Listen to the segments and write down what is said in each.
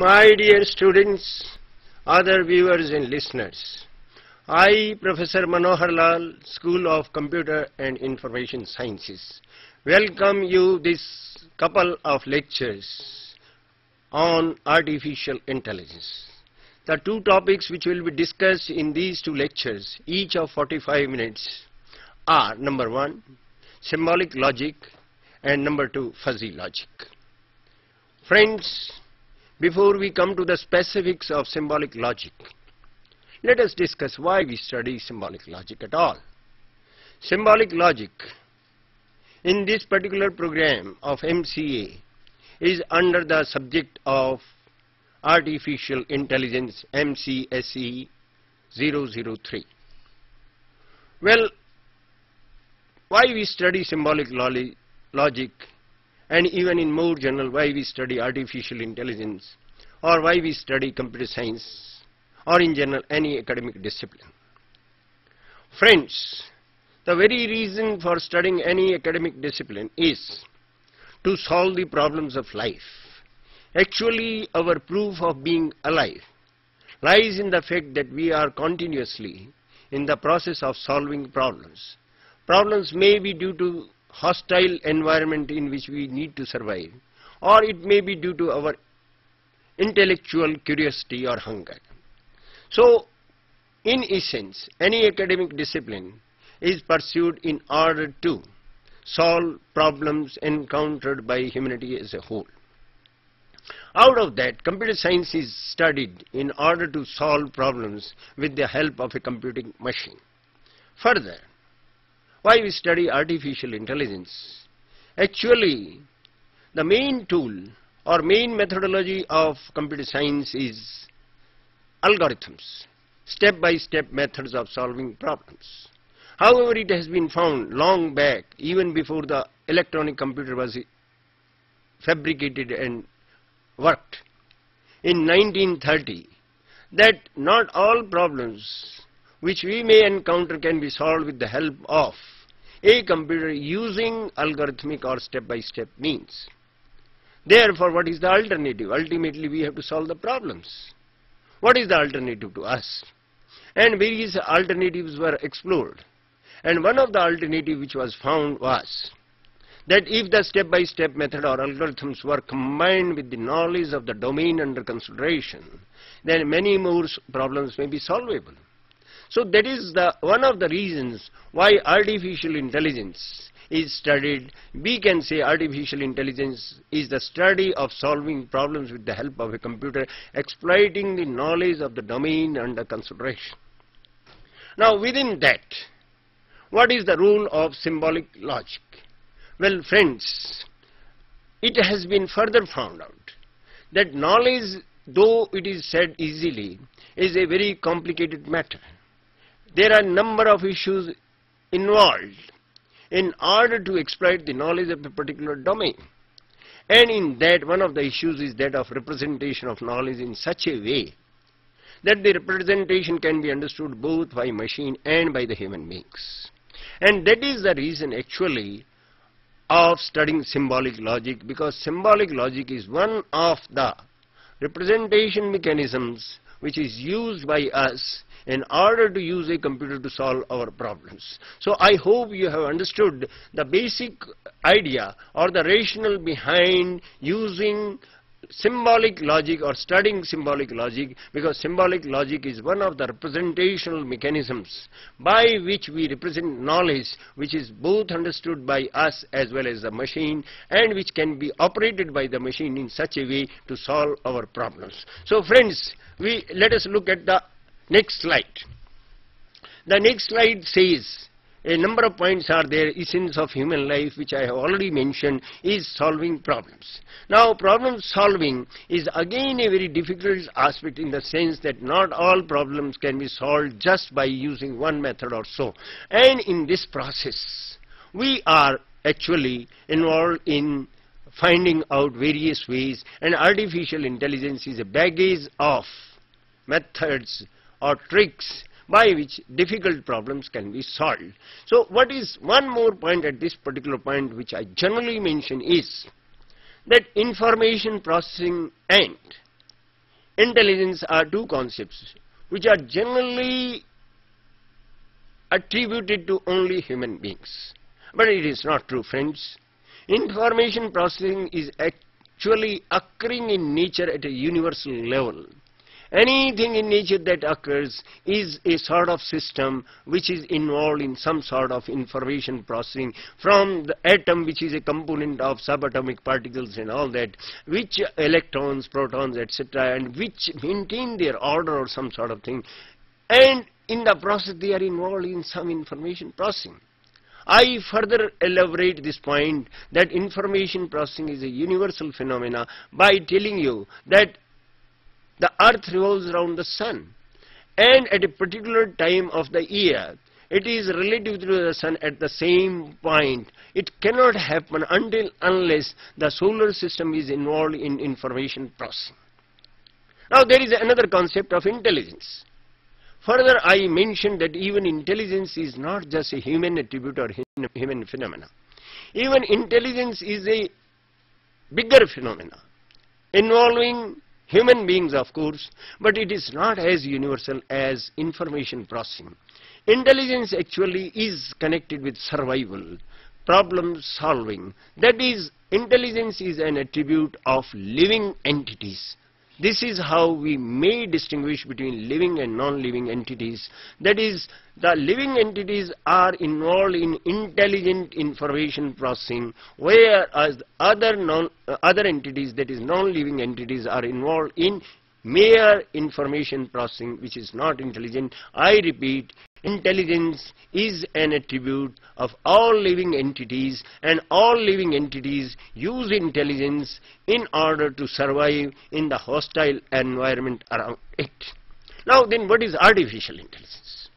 My dear students, other viewers and listeners, I, Professor Manohar Lal, School of Computer and Information Sciences, welcome you this couple of lectures on artificial intelligence. The two topics which will be discussed in these two lectures, each of 45 minutes, are number one, symbolic logic, and number two, fuzzy logic. Friends, before we come to the specifics of symbolic logic, let us discuss why we study symbolic logic at all. Symbolic logic in this particular program of MCA is under the subject of Artificial Intelligence MCSE 003. Well, why we study symbolic logic, and even in more general, why we study artificial intelligence, or why we study computer science, or in general any academic discipline. Friends, the very reason for studying any academic discipline is to solve the problems of life. Actually, our proof of being alive lies in the fact that we are continuously in the process of solving problems. Problems may be due to hostile environment in which we need to survive, or it may be due to our intellectual curiosity or hunger. So, in essence, any academic discipline is pursued in order to solve problems encountered by humanity as a whole. Out of that, computer science is studied in order to solve problems with the help of a computing machine. Further, why we study artificial intelligence? Actually, the main tool or main methodology of computer science is algorithms, step-by-step methods of solving problems. However, it has been found long back, even before the electronic computer was fabricated and worked, in 1930, that not all problems which we may encounter can be solved with the help of a computer using algorithmic or step-by-step means. Therefore, what is the alternative? Ultimately, we have to solve the problems. What is the alternative to us? And various alternatives were explored. And one of the alternatives which was found was that if the step-by-step method or algorithms were combined with the knowledge of the domain under consideration, then many more problems may be solvable. So that is one of the reasons why artificial intelligence is studied. We can say artificial intelligence is the study of solving problems with the help of a computer, exploiting the knowledge of the domain under consideration. Now, within that, what is the role of symbolic logic? Well, friends, it has been further found out that knowledge, though it is said easily, is a very complicated matter. There are a number of issues involved in order to exploit the knowledge of a particular domain. And in that, one of the issues is that of representation of knowledge in such a way that the representation can be understood both by machine and by the human beings. And that is the reason actually of studying symbolic logic, because symbolic logic is one of the representation mechanisms which is used by us in order to use a computer to solve our problems. So I hope you have understood the basic idea or the rationale behind using symbolic logic or studying symbolic logic, because symbolic logic is one of the representational mechanisms by which we represent knowledge which is both understood by us as well as the machine, and which can be operated by the machine in such a way to solve our problems. So friends, let us look at the next slide. The next slide says a number of points are there. Essence of human life, which I have already mentioned, is solving problems. Now, problem solving is again a very difficult aspect, in the sense that not all problems can be solved just by using one method or so. And in this process, we are actually involved in finding out various ways, and artificial intelligence is a baggage of methods or tricks by which difficult problems can be solved. So what is one more point at this particular point which I generally mention is that information processing and intelligence are two concepts which are generally attributed to only human beings. But it is not true, friends. Information processing is actually occurring in nature at a universal level. Anything in nature that occurs is a sort of system which is involved in some sort of information processing, from the atom, which is a component of subatomic particles and all that, which electrons, protons, etc., and which maintain their order or some sort of thing, and in the process they are involved in some information processing. I further elaborate this point that information processing is a universal phenomena by telling you that the earth revolves around the sun, and at a particular time of the year it is relative to the sun at the same point. It cannot happen unless the solar system is involved in information processing. Now there is another concept of intelligence. Further, I mentioned that even intelligence is not just a human attribute or human phenomena. Even intelligence is a bigger phenomena involving human beings, of course, but it is not as universal as information processing. Intelligence actually is connected with survival, problem solving. That is, intelligence is an attribute of living entities. This is how we may distinguish between living and non-living entities. That is, the living entities are involved in intelligent information processing, whereas other entities, that is non-living entities, are involved in mere information processing, which is not intelligent. I repeat, intelligence is an attribute of all living entities, and all living entities use intelligence in order to survive in the hostile environment around it. Now then, what is artificial intelligence?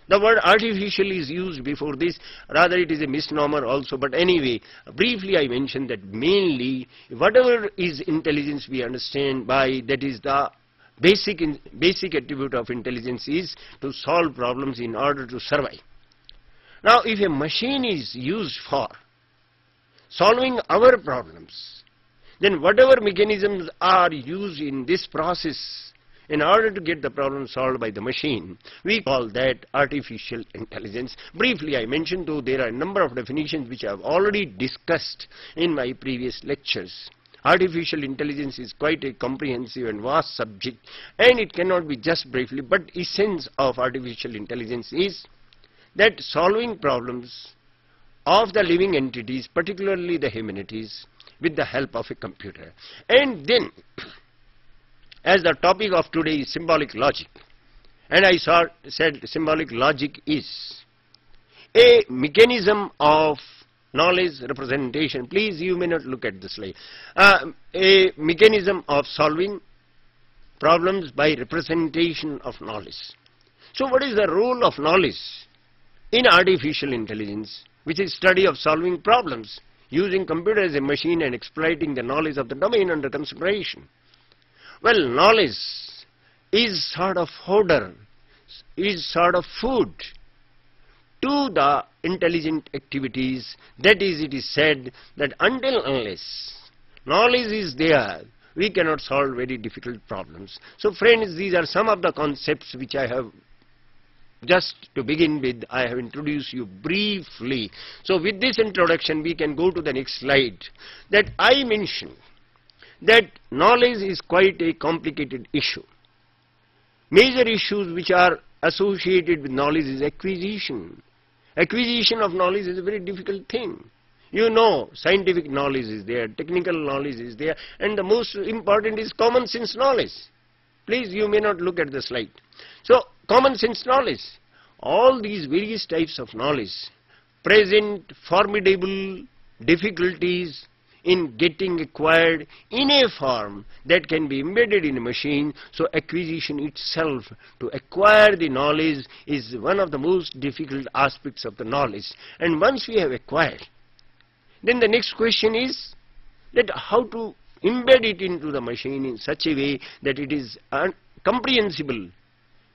The word artificial is used before this, rather it is a misnomer also, but anyway, briefly I mentioned that mainly whatever is intelligence we understand by, that is the basic attribute of intelligence is to solve problems in order to survive. Now if a machine is used for solving our problems, then whatever mechanisms are used in this process in order to get the problem solved by the machine, we call that artificial intelligence. Briefly I mentioned, though there are a number of definitions which I have already discussed in my previous lectures. Artificial intelligence is quite a comprehensive and vast subject, and it cannot be just briefly, but essence of artificial intelligence is that solving problems of the living entities, particularly the humanities, with the help of a computer. And then, as the topic of today is symbolic logic, and I said symbolic logic is a mechanism of knowledge representation. Please, you may not look at the slide. A mechanism of solving problems by representation of knowledge. So what is the role of knowledge in artificial intelligence, which is study of solving problems using computer as a machine and exploiting the knowledge of the domain under consideration? Well, knowledge is sort of fodder, is sort of food to the intelligent activities. That is, it is said that unless knowledge is there, we cannot solve very difficult problems. So friends, these are some of the concepts which I have, just to begin with, I have introduced you briefly. So with this introduction we can go to the next slide. That I mentioned that knowledge is quite a complicated issue. Major issues which are associated with knowledge is acquisition. Acquisition of knowledge is a very difficult thing. You know, scientific knowledge is there, technical knowledge is there, and the most important is common sense knowledge. Please, you may not look at the slide. So, common sense knowledge. All these various types of knowledge present formidable difficulties in getting acquired in a form that can be embedded in a machine. So acquisition itself, to acquire the knowledge, is one of the most difficult aspects of the knowledge. And once we have acquired, then the next question is that how to embed it into the machine in such a way that it is comprehensible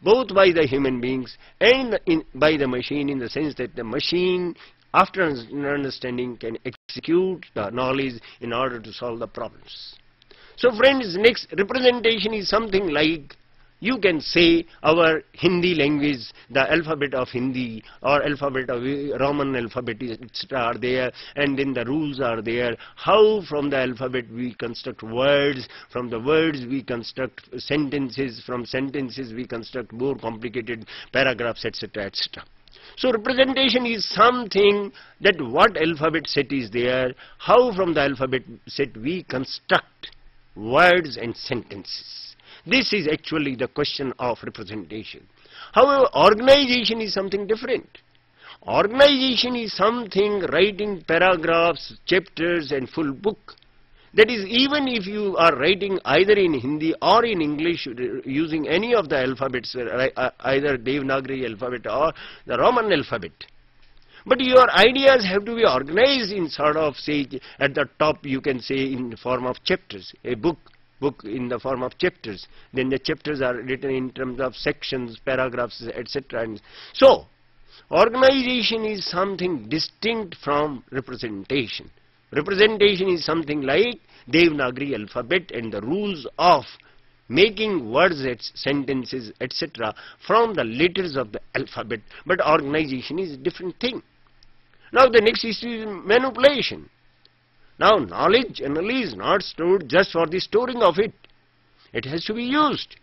both by the human beings and by the machine, in the sense that the machine, after understanding, can execute the knowledge in order to solve the problems. So friends, next representation is something like, you can say our Hindi language, the alphabet of Hindi or alphabet of Roman alphabet etc. are there, and then the rules are there. How from the alphabet we construct words, from the words we construct sentences, from sentences we construct more complicated paragraphs etc. etc. So representation is something that what alphabet set is there, how from the alphabet set we construct words and sentences. This is actually the question of representation. However, organization is something different. Organization is something writing paragraphs, chapters and full book. That is, even if you are writing either in Hindi or in English using any of the alphabets, either Devanagari alphabet or the Roman alphabet. But your ideas have to be organized in sort of, say, at the top you can say in the form of chapters, a book in the form of chapters. Then the chapters are written in terms of sections, paragraphs, etc. And so, organization is something distinct from representation. Representation is something like Devanagari alphabet and the rules of making words, sentences, etc. from the letters of the alphabet. But organization is a different thing. Now the next issue is manipulation. Now knowledge generally is not stored just for the storing of it. It has to be used.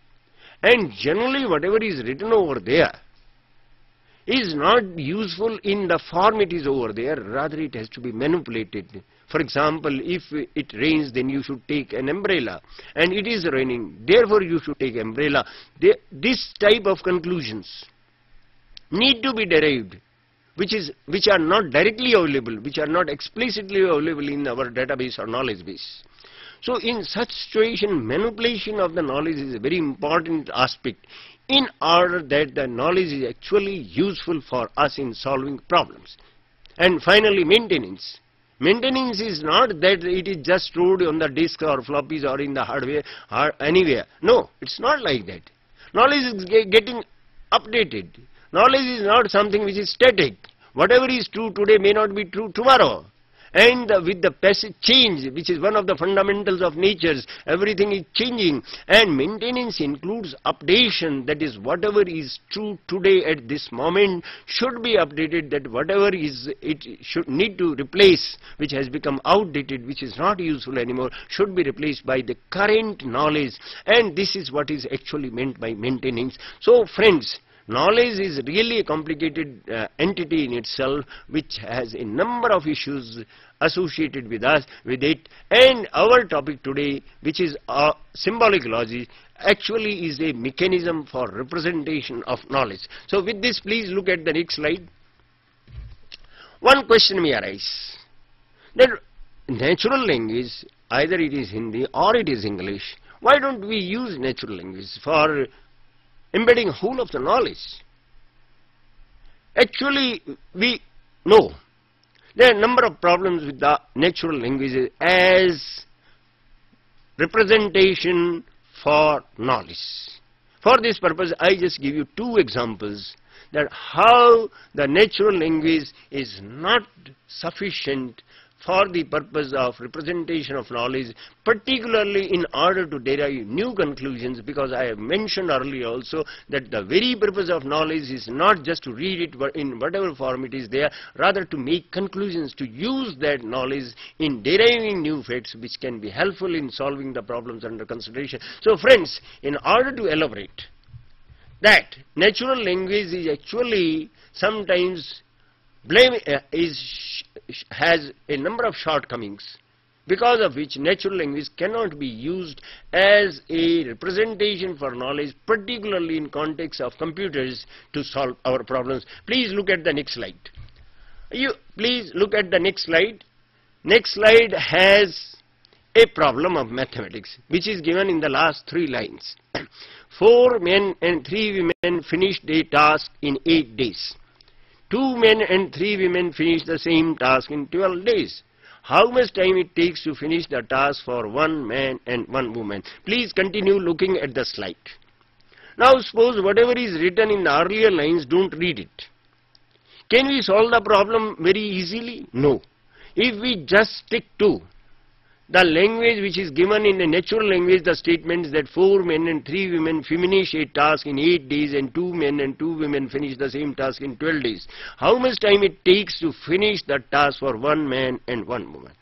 And generally whatever is written over there is not useful in the form it is over there, rather it has to be manipulated. For example, if it rains, then you should take an umbrella, and it is raining, therefore you should take umbrella. This type of conclusions need to be derived, which are not directly available, which are not explicitly available in our database or knowledge base. So in such situation, manipulation of the knowledge is a very important aspect in order that the knowledge is actually useful for us in solving problems. And finally, maintenance. Maintenance is not that it is just stored on the disk or floppies or in the hardware or anywhere. No, it's not like that. Knowledge is getting updated. Knowledge is not something which is static. Whatever is true today may not be true tomorrow. And with the passage change, which is one of the fundamentals of natures, everything is changing. And maintenance includes updation, that is, whatever is true today at this moment should be updated, that whatever is it should need to replace, which has become outdated, which is not useful anymore, should be replaced by the current knowledge. And this is what is actually meant by maintenance. So friends, knowledge is really a complicated entity in itself, which has a number of issues associated with it. And our topic today, which is symbolic logic, actually is a mechanism for representation of knowledge. So with this, please look at the next slide. One question may arise, that natural language, either it is Hindi or it is English, why don't we use natural language for embedding whole of the knowledge? Actually, we know there are a number of problems with the natural languages as representation for knowledge. For this purpose, I just give you two examples that how the natural language is not sufficient for the purpose of representation of knowledge, particularly in order to derive new conclusions, because I have mentioned earlier also that the very purpose of knowledge is not just to read it in whatever form it is there, rather to make conclusions, to use that knowledge in deriving new facts which can be helpful in solving the problems under consideration. So friends, in order to elaborate that natural language is actually sometimes has a number of shortcomings, because of which natural language cannot be used as a representation for knowledge, particularly in context of computers, to solve our problems. Please look at the next slide. Please look at the next slide. Next slide has a problem of mathematics, which is given in the last 3 lines. 4 men and 3 women finished a task in 8 days. 2 men and 3 women finished the same task in 12 days. How much time it takes to finish the task for 1 man and 1 woman? Please continue looking at the slide. Now suppose whatever is written in the earlier lines, don't read it. Can we solve the problem very easily? No. If we just stick to the language which is given in the natural language, the statements that 4 men and 3 women finish a task in 8 days and 2 men and 2 women finish the same task in 12 days. How much time it takes to finish the task for 1 man and 1 woman?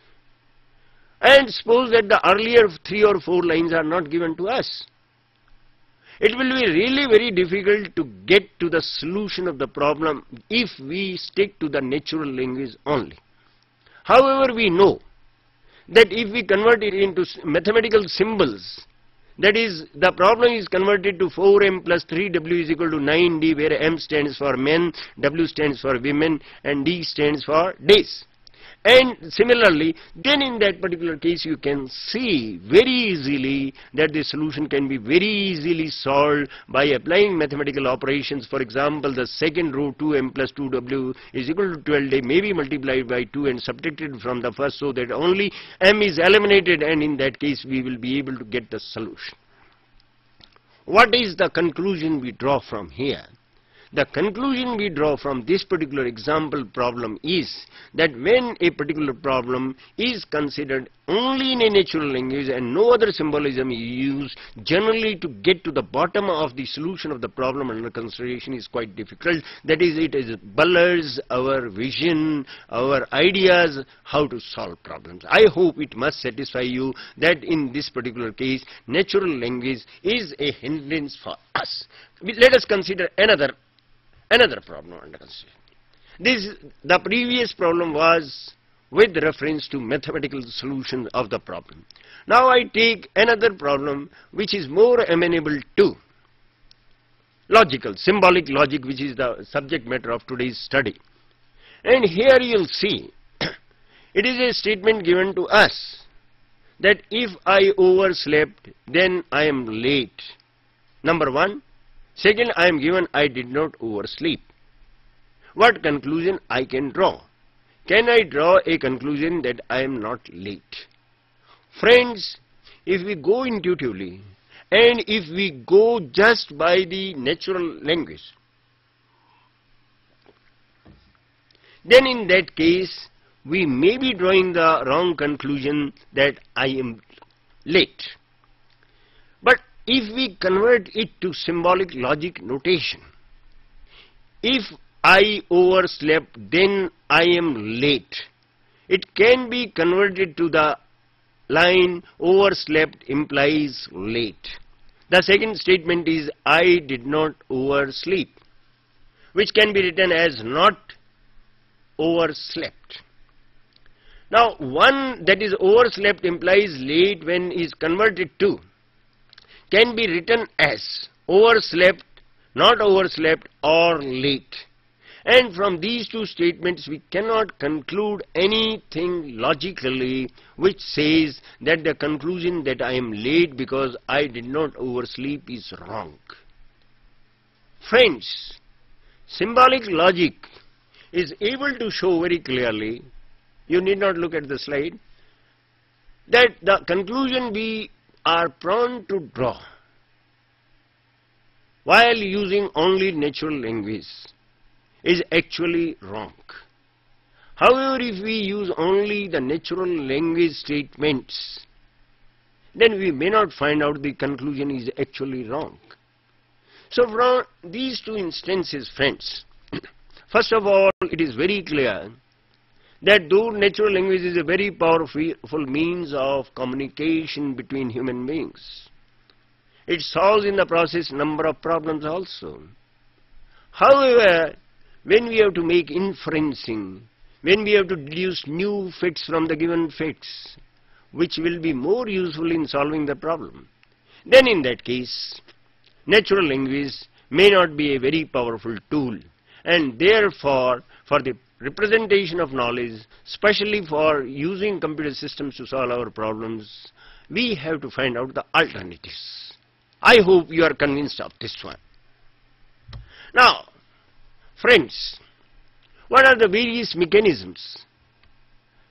And suppose that the earlier 3 or 4 lines are not given to us. It will be really very difficult to get to the solution of the problem if we stick to the natural language only. However, we know that if we convert it into mathematical symbols, that is, the problem is converted to 4m plus 3w is equal to 9d, where m stands for men, w stands for women, and d stands for days. And similarly, then in that particular case you can see very easily that the solution can be very easily solved by applying mathematical operations. For example, the second row 2m plus 2w is equal to 12d may be multiplied by 2 and subtracted from the first, so that only m is eliminated, and in that case we will be able to get the solution. What is the conclusion we draw from here? The conclusion we draw from this particular example problem is that when a particular problem is considered only in a natural language and no other symbolism is used, generally to get to the bottom of the solution of the problem under consideration is quite difficult. That is, it blurs our vision, our ideas how to solve problems. I hope it must satisfy you that in this particular case natural language is a hindrance for us. Let us consider another problem under consideration. The previous problem was with reference to mathematical solution of the problem. Now I take another problem which is more amenable to logical, symbolic logic, which is the subject matter of today's study. And here you'll see, it is a statement given to us that if I overslept, then I am late. Number one. Second, I am given I did not oversleep. What conclusion I can draw? Can I draw a conclusion that I am not late? Friends, if we go intuitively and if we go just by the natural language, then in that case we may be drawing the wrong conclusion that I am late. But if we convert it to symbolic logic notation, if I overslept, then I am late. It can be converted to the line overslept implies late. The second statement is I did not oversleep, which can be written as not overslept. Now, one that is overslept implies late when is converted to can be written as overslept, not overslept, or late. And from these two statements we cannot conclude anything logically which says that the conclusion that I am late because I did not oversleep is wrong. Friends, symbolic logic is able to show very clearly, you need not look at the slide, that the conclusion we are prone to draw while using only natural language is actually wrong. However, if we use only the natural language statements, then we may not find out the conclusion is actually wrong. So from these two instances, friends, first of all, it is very clear that though natural language is a very powerful means of communication between human beings, it solves in the process number of problems also. However, when we have to make inferencing, when we have to deduce new facts from the given facts, which will be more useful in solving the problem, then in that case, natural language may not be a very powerful tool, and therefore, for the representation of knowledge, especially for using computer systems to solve our problems, we have to find out the alternatives. I hope you are convinced of this one. Now, friends, what are the various mechanisms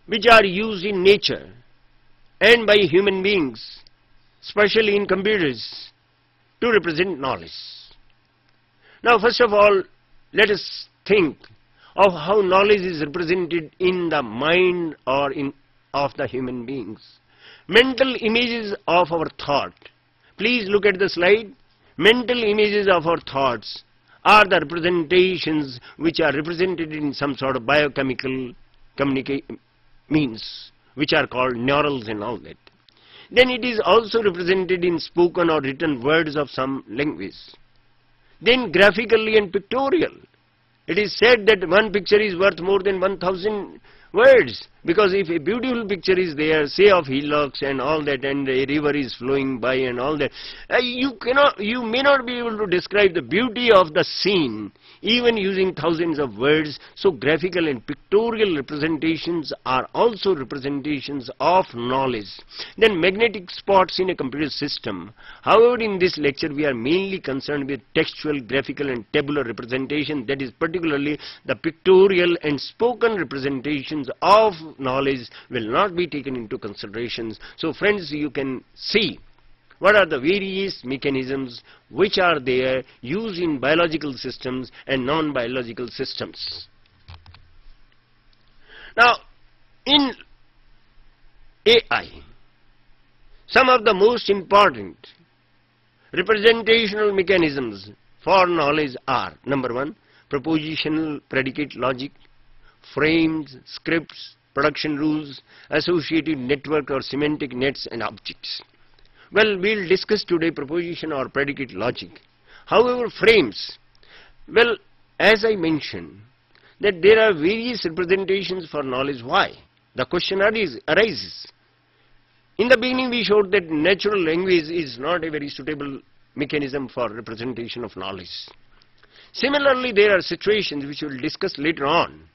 which are used in nature and by human beings, especially in computers, to represent knowledge? Now, first of all, let us think of how knowledge is represented in the mind or of the human beings. Mental images of our thought. Please look at the slide. Mental images of our thoughts are the representations which are represented in some sort of biochemical means, which are called neurals and all that. Then it is also represented in spoken or written words of some language. Then graphically and pictorial. It is said that one picture is worth more than 1,000 words, because if a beautiful picture is there, say of hillocks and all that, and a river is flowing by and all that, you may not be able to describe the beauty of the scene even using thousands of words. So graphical and pictorial representations are also representations of knowledge. Then magnetic spots in a computer system. However, in this lecture we are mainly concerned with textual, graphical and tabular representation, that is particularly the pictorial and spoken representations of knowledge will not be taken into considerations. So friends, you can see what are the various mechanisms which are there used in biological systems and non-biological systems. Now, in AI, some of the most important representational mechanisms for knowledge are: number one, propositional predicate logic, frames, scripts, production rules, associative network or semantic nets and objects. Well, we'll discuss today proposition or predicate logic. However, frames, well, as I mentioned, that there are various representations for knowledge. Why? The question arises. In the beginning we showed that natural language is not a very suitable mechanism for representation of knowledge. Similarly, there are situations which we'll discuss later on,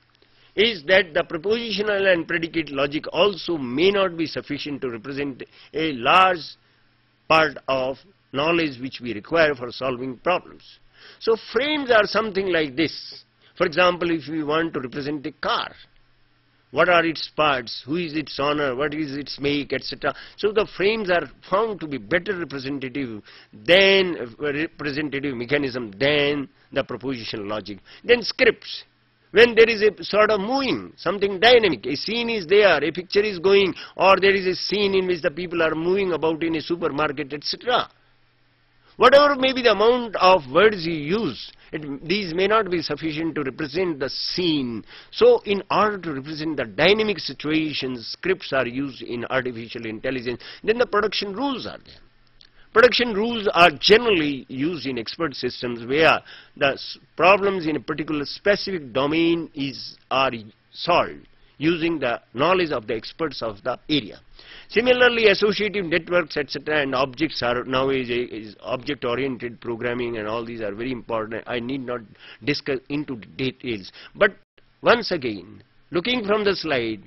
is that the propositional and predicate logic also may not be sufficient to represent a large part of knowledge which we require for solving problems. So frames are something like this. For example, if we want to represent a car, what are its parts, who is its owner, what is its make, etc. So the frames are found to be better representative mechanism than the propositional logic. Then scripts. When there is a sort of moving, something dynamic, a scene is there, a picture is going, or there is a scene in which the people are moving about in a supermarket, etc. Whatever may be the amount of words you use, these may not be sufficient to represent the scene. So in order to represent the dynamic situations, scripts are used in artificial intelligence. Then the production rules are there. Production rules are generally used in expert systems where the problems in a particular specific domain are solved using the knowledge of the experts of the area. Similarly, associative networks, etc. and objects are nowadays object-oriented programming, and all these are very important. I need not discuss into details. But once again, looking from the slide,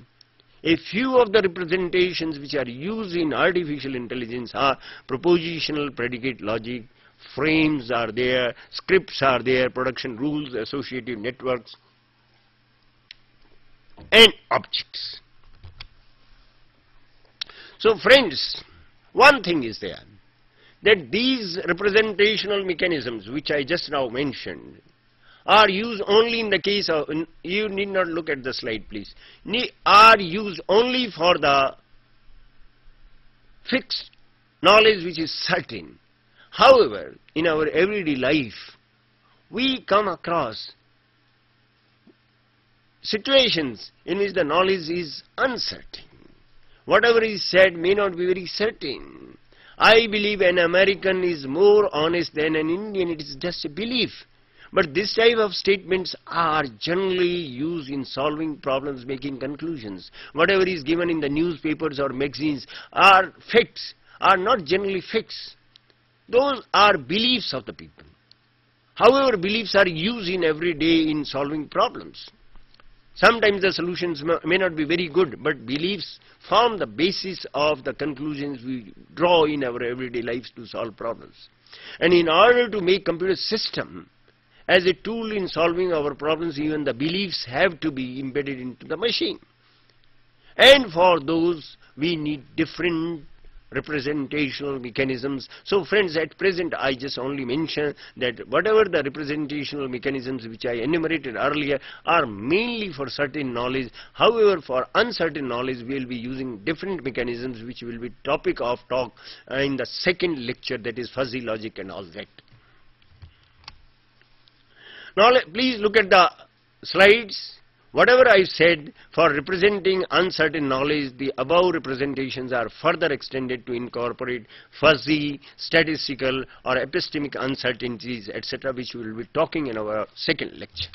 a few of the representations which are used in artificial intelligence are propositional predicate logic, frames are there, scripts are there, production rules, associative networks, and objects. So friends, one thing is there, that these representational mechanisms which I just now mentioned are used only in the case of, you need not look at the slide please, are used only for the fixed knowledge which is certain. However, in our everyday life, we come across situations in which the knowledge is uncertain. Whatever is said may not be very certain. I believe an American is more honest than an Indian. It is just a belief. But this type of statements are generally used in solving problems, making conclusions. Whatever is given in the newspapers or magazines are facts, are not generally facts. Those are beliefs of the people. However, beliefs are used in every day in solving problems. Sometimes the solutions may not be very good, but beliefs form the basis of the conclusions we draw in our everyday lives to solve problems. And in order to make computer system as a tool in solving our problems, even the beliefs have to be embedded into the machine. And for those, we need different representational mechanisms. So friends, at present I just only mention that whatever the representational mechanisms which I enumerated earlier are mainly for certain knowledge. However, for uncertain knowledge we will be using different mechanisms which will be topic of talk in the second lecture, that is fuzzy logic and all that. Now please look at the slides. Whatever I said for representing uncertain knowledge, the above representations are further extended to incorporate fuzzy, statistical or epistemic uncertainties, etc., which we will be talking in our second lecture.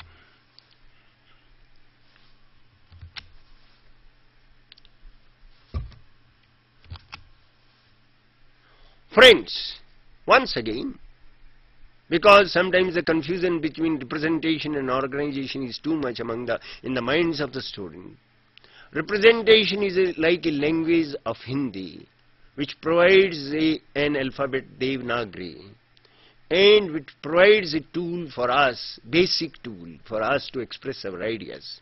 Friends, once again, because sometimes the confusion between representation and organization is too much in the minds of the student. Representation is like a language of Hindi, which provides an alphabet Devanagari, and which provides a tool for us, basic tool for us to express our ideas.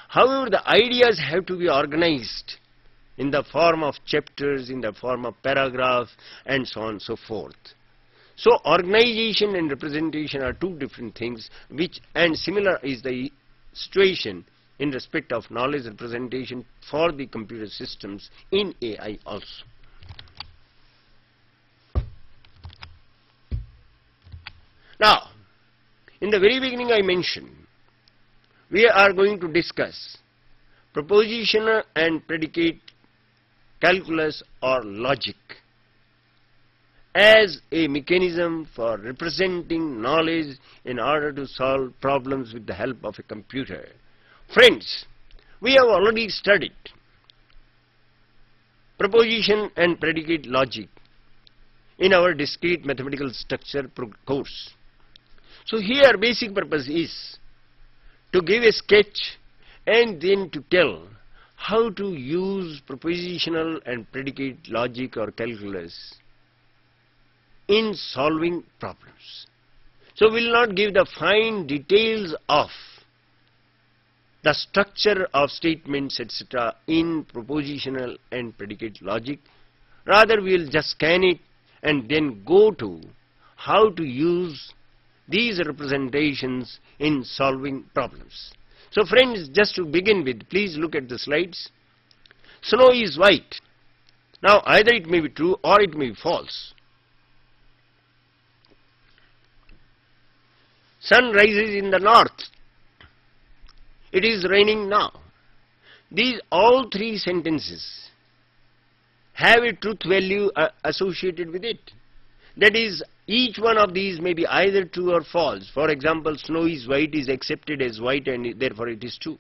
However, the ideas have to be organized in the form of chapters, in the form of paragraphs, and so on and so forth. So organization and representation are two different things, and similar is the situation in respect of knowledge representation for the computer systems in AI also. Now, in the very beginning I mentioned, we are going to discuss propositional and predicate calculus or logic as a mechanism for representing knowledge in order to solve problems with the help of a computer. Friends, we have already studied proposition and predicate logic in our discrete mathematical structure course. So here basic purpose is to give a sketch and then to tell how to use propositional and predicate logic or calculus in solving problems. So we will not give the fine details of the structure of statements, etc. in propositional and predicate logic. Rather we will just scan it and then go to how to use these representations in solving problems. So friends, just to begin with, please look at the slides. Snow is white. Now either it may be true or it may be false. Sun rises in the north. It is raining now. These all three sentences have a truth value associated with it. That is, each one of these may be either true or false. For example, snow is white is accepted as white and therefore it is true.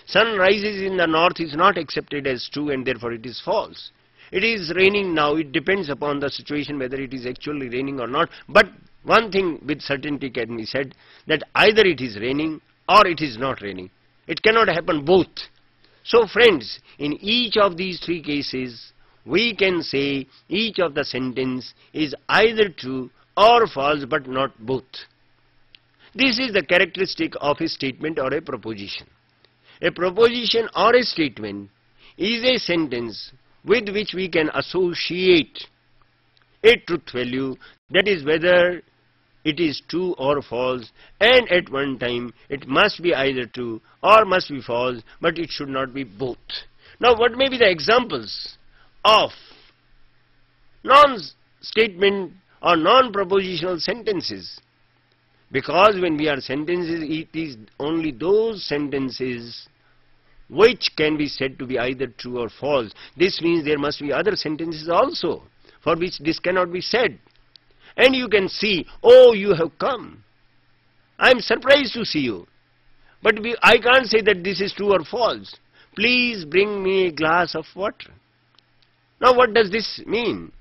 Sun rises in the north is not accepted as true and therefore it is false. It is raining now. It depends upon the situation whether it is actually raining or not. But one thing with certainty can be said, that either it is raining or it is not raining. It cannot happen both. So friends, in each of these three cases, we can say each of the sentence is either true or false, but not both. This is the characteristic of a statement or a proposition. A proposition or a statement is a sentence with which we can associate a truth value, that is whether it is true or false, and at one time it must be either true or must be false, but it should not be both. Now what may be the examples of non-statement or non-propositional sentences? Because when we are sentences, it is only those sentences which can be said to be either true or false. This means there must be other sentences also for which this cannot be said. And you can see, oh, you have come. I am surprised to see you. But I can't say that this is true or false. Please bring me a glass of water. Now what does this mean?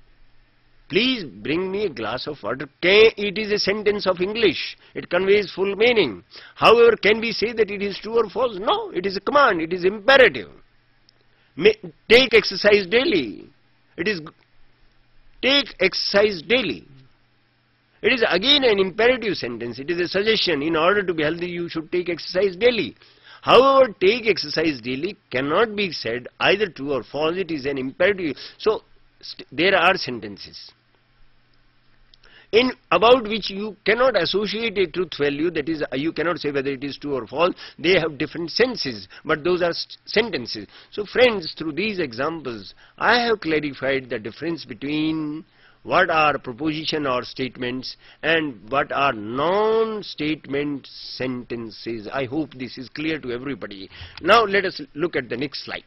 Please bring me a glass of water. It is a sentence of English. It conveys full meaning. However, can we say that it is true or false? No, it is a command. It is imperative. Take exercise daily. It is take exercise daily. It is again an imperative sentence. It is a suggestion. In order to be healthy, you should take exercise daily. However, take exercise daily cannot be said either true or false. It is an imperative. So, there are sentences in about which you cannot associate a truth value, that is, you cannot say whether it is true or false. They have different senses, but those are sentences. So friends, through these examples, I have clarified the difference between what are proposition or statements and what are non-statement sentences. I hope this is clear to everybody. Now let us look at the next slide.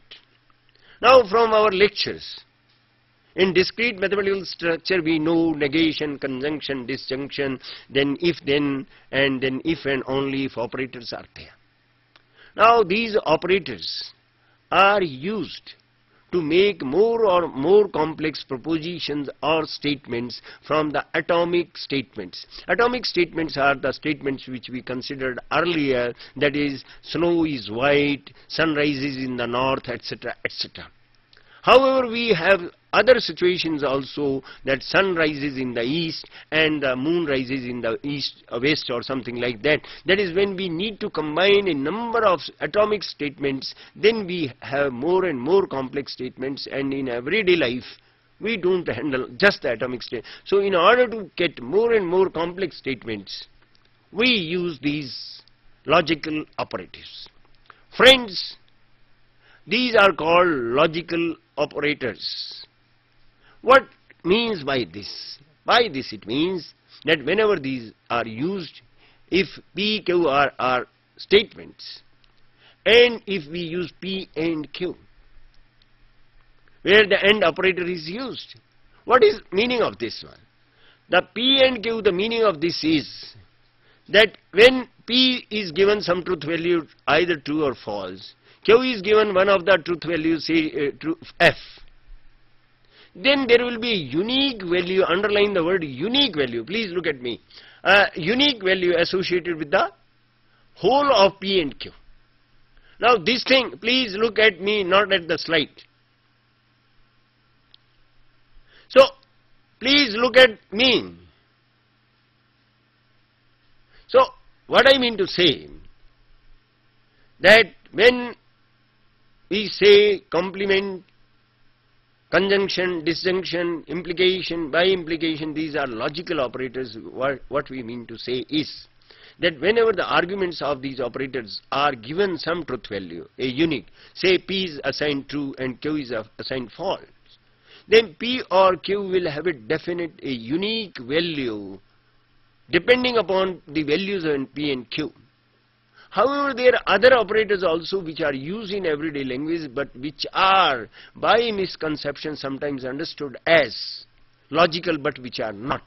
Now from our lectures, in discrete mathematical structure we know negation, conjunction, disjunction, then if then, and then if and only if operators are there. Now these operators are used to make more or more complex propositions or statements from the atomic statements. Atomic statements are the statements which we considered earlier, that is, snow is white, sun rises in the north, etc., etc. However, we have other situations also, that sun rises in the east and the moon rises in the east, west, or something like that. That is when we need to combine a number of atomic statements, then we have more and more complex statements, and in everyday life we don't handle just the atomic state. So in order to get more and more complex statements, we use these logical operators. Friends, these are called logical operators. What means by this? By this it means that whenever these are used, if P, Q are statements, and if we use P and Q, where the AND operator is used, what is meaning of this one? The P and Q, the meaning of this is that when P is given some truth value, either true or false, Q is given one of the truth values, say true F, then there will be a unique value, underline the word unique value, please look at me, unique value associated with the whole of P and Q. Now this thing, please look at me, not at the slide. So please look at me. So what I mean to say, that when we say complement, conjunction, disjunction, implication, by implication, these are logical operators. What we mean to say is that whenever the arguments of these operators are given some truth value, a unique, say P is assigned true and Q is assigned false, then P or Q will have a definite, a unique value depending upon the values in P and Q. However, there are other operators also which are used in everyday language, but which are by misconception sometimes understood as logical, but which are not.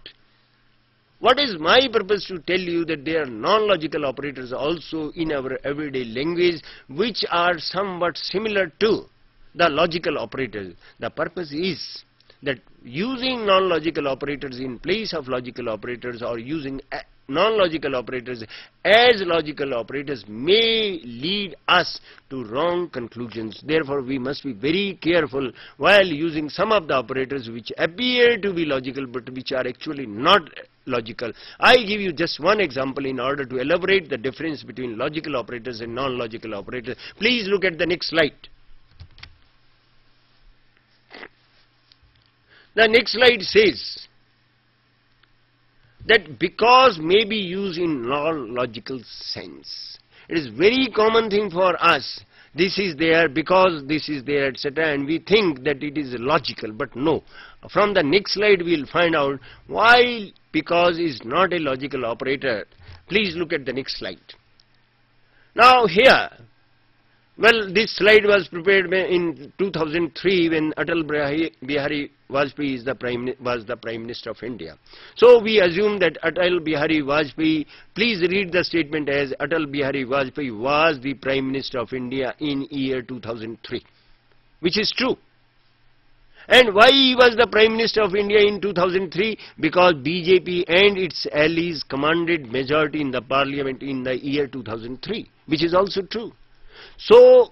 What is my purpose to tell you that there are non-logical operators also in our everyday language which are somewhat similar to the logical operators. The purpose is that using non-logical operators in place of logical operators, or using non-logical operators as logical operators, may lead us to wrong conclusions. Therefore, we must be very careful while using some of the operators which appear to be logical but which are actually not logical. I give you just one example in order to elaborate the difference between logical operators and non-logical operators. Please look at the next slide. The next slide says that because may be used in non-logical sense. It is very common thing for us. This is there, because this is there, etc. and we think that it is logical, but no. From the next slide we will find out why because is not a logical operator. Please look at the next slide. Now here, well, this slide was prepared in 2003 when Atal Bihari Vajpayee was the Prime Minister of India. So we assume that Atal Bihari Vajpayee, please read the statement as Atal Bihari Vajpayee was the Prime Minister of India in year 2003, which is true. And why he was the Prime Minister of India in 2003? Because BJP and its allies commanded majority in the parliament in the year 2003, which is also true. So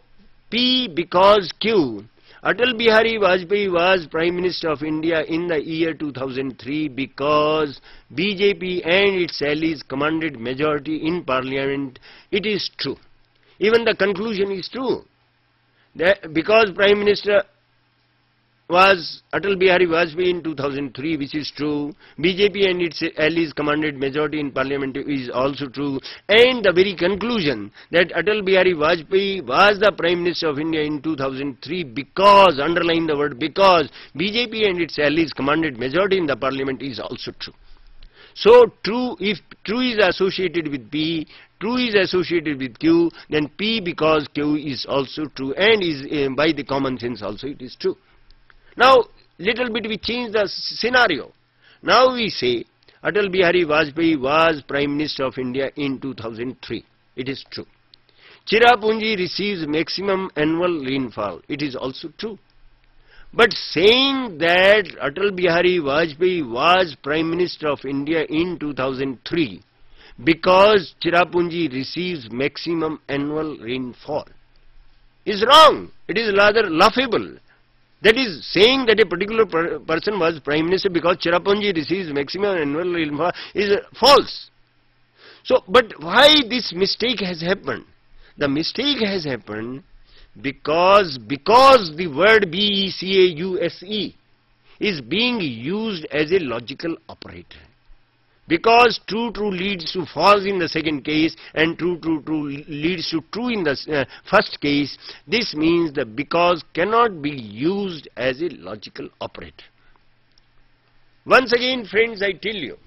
P because Q, Atal Bihari Vajpayee was Prime Minister of India in the year 2003 because BJP and its allies commanded majority in parliament. It is true. Even the conclusion is true. That because Prime Minister was Atal Bihari Vajpayee in 2003, which is true. BJP and its allies commanded majority in parliament is also true. And the very conclusion that Atal Bihari Vajpayee was the Prime Minister of India in 2003 because, underline the word because, BJP and its allies commanded majority in the parliament is also true. So true, if true is associated with P, true is associated with Q, then P because Q is also true and is by the common sense also it is true. Now little bit we change the scenario. Now we say Atal Bihari Vajpayee was Prime Minister of India in 2003. It is true. Cherrapunji receives maximum annual rainfall. It is also true. But saying that Atal Bihari Vajpayee was Prime Minister of India in 2003 because Cherrapunji receives maximum annual rainfall is wrong. It is rather laughable. That is, saying that a particular person was Prime Minister because Cherrapunji receives maximum annual rainfall is false. So, but why this mistake has happened? The mistake has happened because the word BECAUSE is being used as a logical operator. Because true leads to false in the second case and true leads to true in the first case, this means that because cannot be used as a logical operator. Once again, friends, I tell you,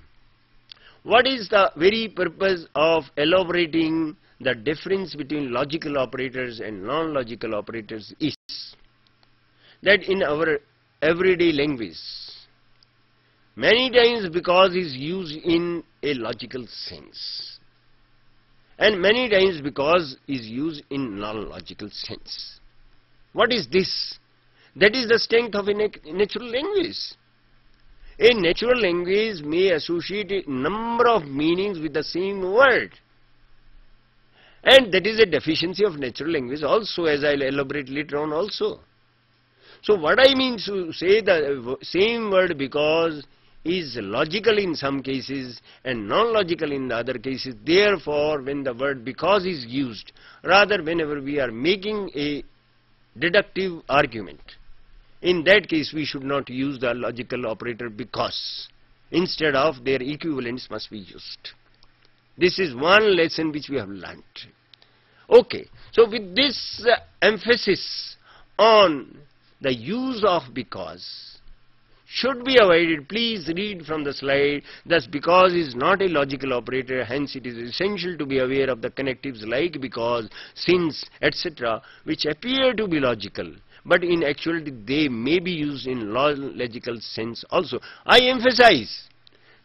what is the very purpose of elaborating the difference between logical operators and non-logical operators is that in our everyday language, many times because is used in a logical sense and many times because is used in non-logical sense. What is this? That is the strength of a natural language. A natural language may associate a number of meanings with the same word. And that is a deficiency of natural language also, as I will elaborate later on also. So what I mean to say, the same word because is logical in some cases and non-logical in the other cases. Therefore, when the word because is used, rather whenever we are making a deductive argument, in that case we should not use the logical operator because. Instead of, their equivalents must be used. This is one lesson which we have learnt. Okay, so with this emphasis on the use of because should be avoided, please read from the slide. Thus because is not a logical operator, hence it is essential to be aware of the connectives like because, since, etc., which appear to be logical, but in actuality they may be used in logical sense also. I emphasize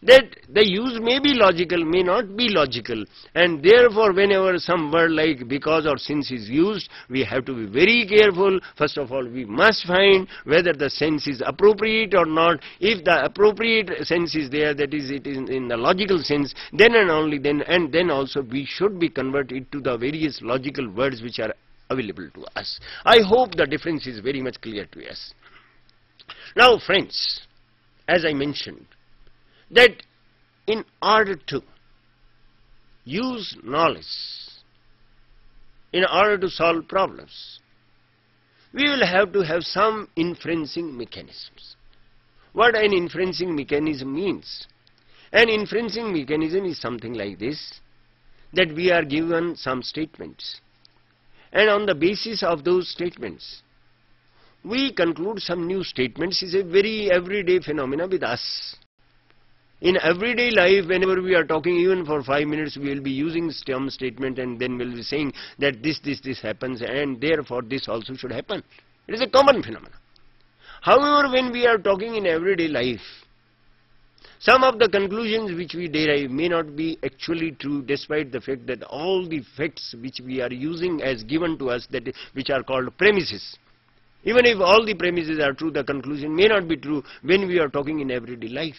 that the use may be logical, may not be logical, and therefore whenever some word like because or since is used, we have to be very careful. First of all, we must find whether the sense is appropriate or not. If the appropriate sense is there, that is, it is in the logical sense, then and only then, and then also we should be converted to the various logical words which are available to us. I hope the difference is very much clear to us. Now friends, as I mentioned, that in order to use knowledge, in order to solve problems, we will have to have some inferencing mechanisms. What an inferencing mechanism means? An inferencing mechanism is something like this, that we are given some statements, and on the basis of those statements, we conclude some new statements. Is a very everyday phenomena with us. In everyday life, whenever we are talking even for 5 minutes, we will be using some statement and then we will be saying that this happens and therefore this also should happen. It is a common phenomenon. However, when we are talking in everyday life, some of the conclusions which we derive may not be actually true, despite the fact that all the facts which we are using as given to us, that which are called premises. Even if all the premises are true, the conclusion may not be true when we are talking in everyday life.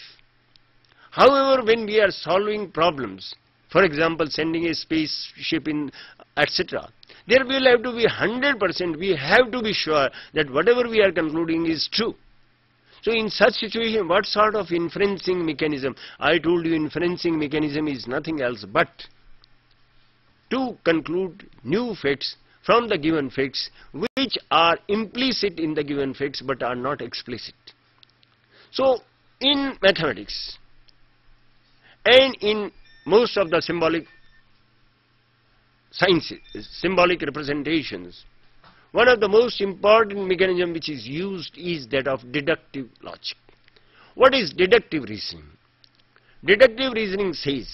However, when we are solving problems, for example, sending a spaceship in, etc., there will have to be 100%, we have to be sure that whatever we are concluding is true. So in such situation, what sort of inferencing mechanism? I told you inferencing mechanism is nothing else but to conclude new facts from the given facts which are implicit in the given facts but are not explicit. So in mathematics and in most of the symbolic sciences, symbolic representations, one of the most important mechanism which is used is that of deductive logic. What is deductive reasoning? Deductive reasoning says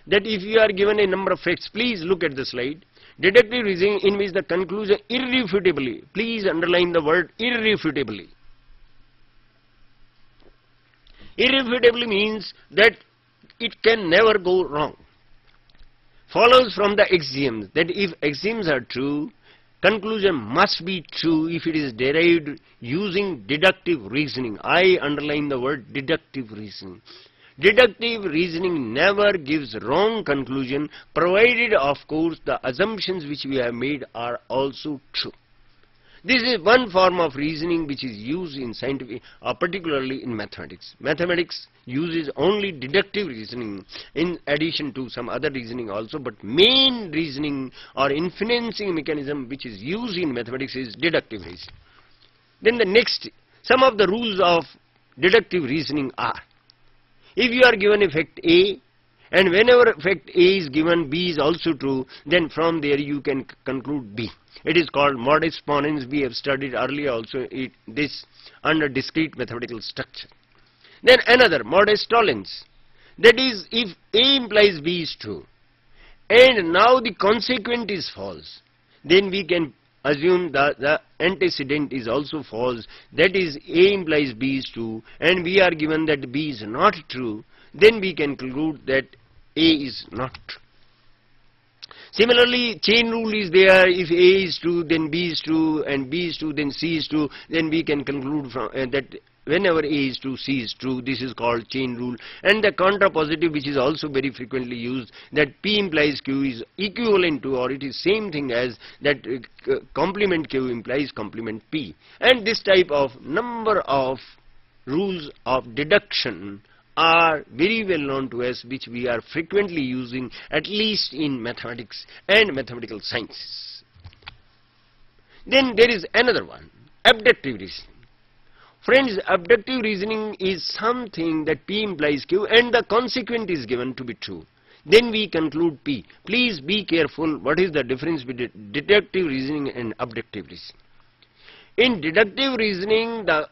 that if you are given a number of facts, please look at the slide, deductive reasoning in which the conclusion irrefutably, please underline the word irrefutably. Irrefutably means that it can never go wrong. Follows from the axioms that if axioms are true, conclusion must be true if it is derived using deductive reasoning. I underline the word deductive reasoning. Deductive reasoning never gives wrong conclusion, provided of course the assumptions which we have made are also true. This is one form of reasoning which is used in scientific, particularly in mathematics. Mathematics uses only deductive reasoning in addition to some other reasoning also, but main reasoning or inferencing mechanism which is used in mathematics is deductive reasoning. Then the next, some of the rules of deductive reasoning are, if you are given a fact A, and whenever fact A is given, B is also true, then from there you can conclude B. It is called modus ponens. We have studied earlier also this under discrete mathematical structure. Then another, modus tollens. That is, if A implies B is true, and now the consequent is false, then we can assume that the antecedent is also false. That is, A implies B is true, and we are given that B is not true, then we can conclude that A is not true. Similarly, chain rule is there. If A is true, then B is true, and B is true, then C is true. Then we can conclude from that whenever A is true, C is true. This is called chain rule. And the contrapositive, which is also very frequently used, that P implies Q is equivalent to, or it is same thing as that complement Q implies complement P. And this type of number of rules of deduction are very well known to us, which we are frequently using at least in mathematics and mathematical sciences. Then there is another one, abductive reasoning. Friends, abductive reasoning is something that P implies Q and the consequent is given to be true. Then we conclude P. Please be careful what is the difference between deductive reasoning and abductive reasoning. In deductive reasoning, the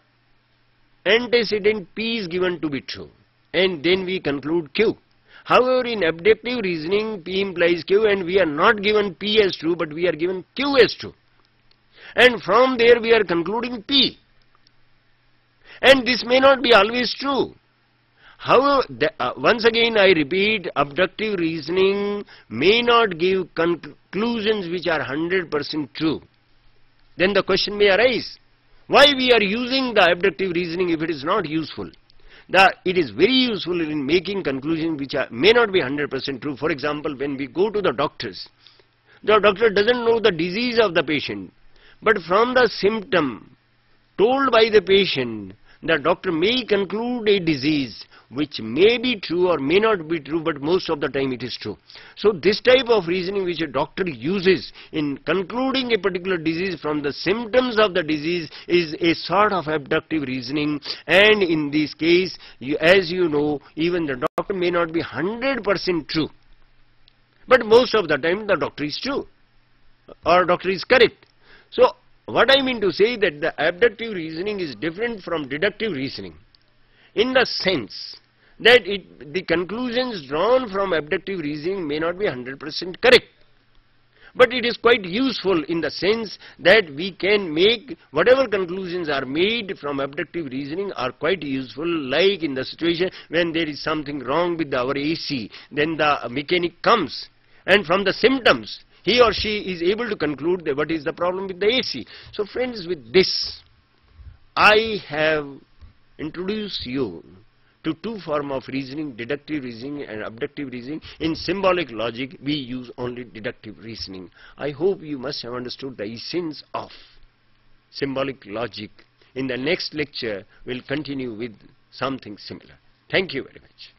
antecedent P is given to be true, and then we conclude Q. However, in abductive reasoning, P implies Q and we are not given P as true, but we are given Q as true. And from there we are concluding P. And this may not be always true. However, once again I repeat, abductive reasoning may not give conclusions which are 100% true. Then the question may arise, why we are using the abductive reasoning if it is not useful? It is very useful in making conclusions which may not be 100% true. For example, when we go to the doctor doesn't know the disease of the patient, but from the symptom told by the patient, the doctor may conclude a disease which may be true or may not be true, but most of the time it is true. So this type of reasoning which a doctor uses in concluding a particular disease from the symptoms of the disease is a sort of abductive reasoning, and in this case, as you know, even the doctor may not be 100% true, but most of the time the doctor is true or doctor is correct. So what I mean to say that the abductive reasoning is different from deductive reasoning in the sense that the conclusions drawn from abductive reasoning may not be 100% correct, but it is quite useful in the sense that we can make whatever conclusions are made from abductive reasoning are quite useful, like in the situation when there is something wrong with our AC, then the mechanic comes and from the symptoms he or she is able to conclude that what is the problem with the AC. So friends, with this I have introduced you to two forms of reasoning, deductive reasoning and abductive reasoning. In symbolic logic we use only deductive reasoning. I hope you must have understood the essence of symbolic logic. In the next lecture we'll continue with something similar. Thank you very much.